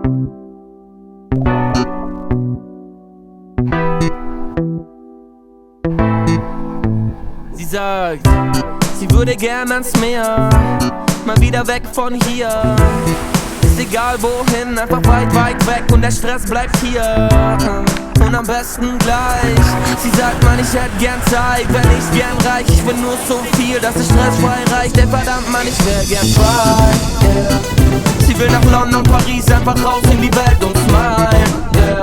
Sie sagt, sie würde gern ans Meer, mal wieder weg von hier. Ist egal wohin, einfach weit, weit weg und der Stress bleibt hier. Und am besten gleich. Sie sagt, Mann, ich hätte gern Zeit, wenn ich's gern reich. Ich will nur so viel, dass es stressfrei reicht. Ey, verdammt, Mann, ich wär gern frei, yeah. Sie will nach London, Paris, einfach raus in die Welt und smile, yeah.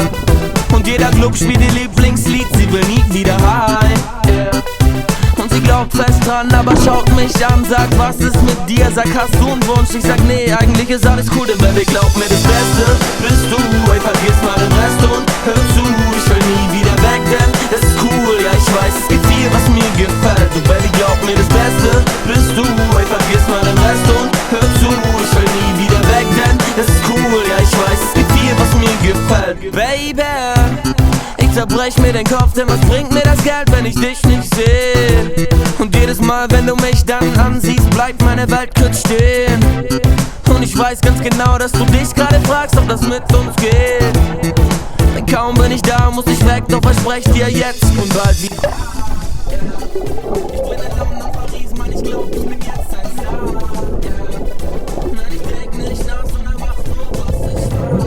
Und jeder Club spielt ihr Lieblingslied, sie will nie wieder heim, yeah. Und sie glaubt fest dran, aber schaut mich an, sagt, was ist mit dir? Sag, hast du einen Wunsch? Ich sag, nee, eigentlich ist alles cool, denn Baby, glaub mir, das Beste bist du. Ey, vergiss mal den Rest und hör zu, ich will nie wieder weg, denn das ist cool. Ja, ich weiß, es gibt viel, was mir gefällt. Du, Baby, glaub mir, das Beste bist du. Ey, vergiss mal den Rest und hör zu, ich will nie wieder weg, denn das ist cool. Ja, ich weiß, es gibt viel, was mir gefällt. Baby, ich zerbrech mir den Kopf, denn was bringt mir das Geld, wenn ich dich nicht seh? Und jedes Mal, wenn du mich dann ansiehst, bleibt meine Welt kurz stehen. Und ich weiß ganz genau, dass du dich gerade fragst, ob das mit uns geht. Denn kaum bin ich da, muss ich weg, doch versprech dir jetzt und bald wieder. Ich bin in London, Paris, Mann, ich glaub, ich bin jetzt ein Star. Nein, ich denk nicht nach, sondern mach nur, was ich will.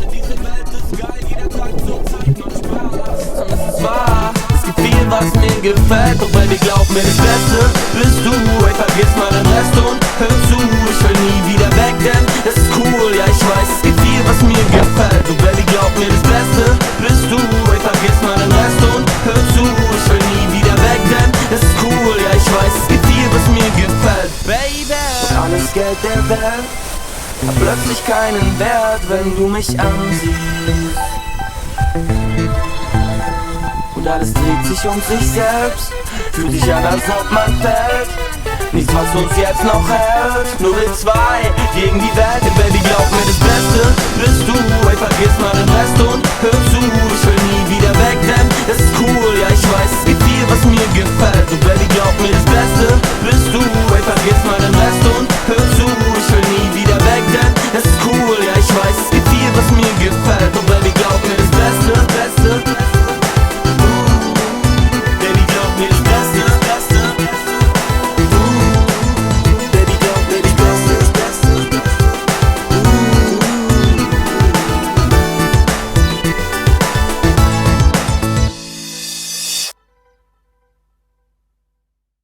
Denn diese Welt ist geil, jeder Tag zur Zeit macht Spaß. Und es ist wahr, es gibt viel, was mir gefällt. Doch Baby, glaub mir, das Beste bist du. Ey, vergiss mal den Rest und hör zu, ich will nie wieder weg, denn das ist cool. Ja, ich weiß, es gibt viel, was mir gefällt. Doch Baby, glaub mir, das Beste bist du. Ey, vergiss mal den Rest und hör zu, ich will nie wieder weg, denn das ist cool. Ja, ich weiß, es gibt viel, was mir gefällt. Baby, und alles Geld der Welt hat plötzlich keinen Wert, wenn du mich ansiehst. Und alles dreht sich um sich selbst, fühlt sich an, als ob man fällt. Nichts, was uns jetzt noch hält, nur wir zwei gegen die Welt. Denn Baby, glaub mir, das Beste bist du. Ey, vergiss mal den Rest und hör zu, ich will nie wieder weg, denn das ist cool. Ja, ich weiß, es gibt viel, was mir gefällt. Und Baby, glaub mir, das Beste bist du.